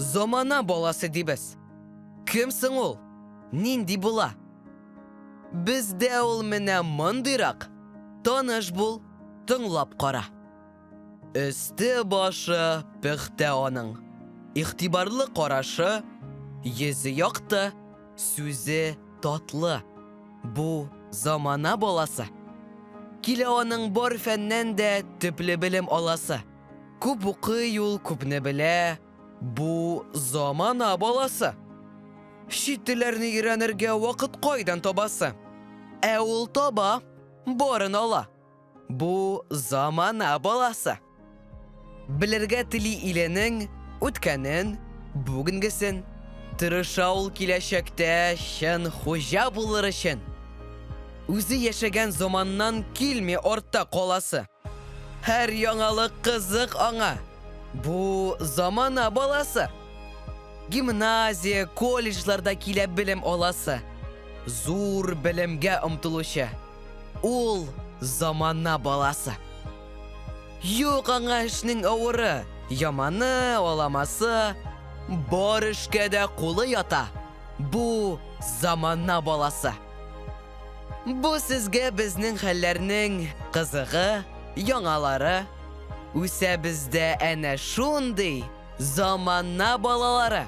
Замана баласы дибез. Кімсің ол? Нинди була? Бізде ол менә мындырақ. Таныш бул, тыңлап қара. Үсті башы піхті оның. Ихтибарлы қарашы, езі яқты, сөзі татлы. Бу замана баласы. Киле оның бар фәннән дә төпле білім аласы. Күп укый ул, күпне белә. Бу замана баласы. Чит телләрне өйрәнергә вакыт кайдан табасы? Ә ул таба, барын ала. Бу замана баласы. Белергә тели иленең үткәнен, бүгенгесен. Тырыша ул киләчәктә чын хуҗа булыр өчен. Үзе яшәгән заманнан килми артта каласы. Һәр яңалык кызык аңа. Бу замана баласы. Гимназия, колледжларда килеп белем аласы. Зур белемгә омтылучы. Ул замана баласы. Юк аңа эшнең авыры, яманы, аламасы. Бар эшкә дә кулы ята. Бу замана баласы. Бу сезгә безнең хәлләрнең кызыгы, яңалары. Үсә бездә әнә шундый замана балалары.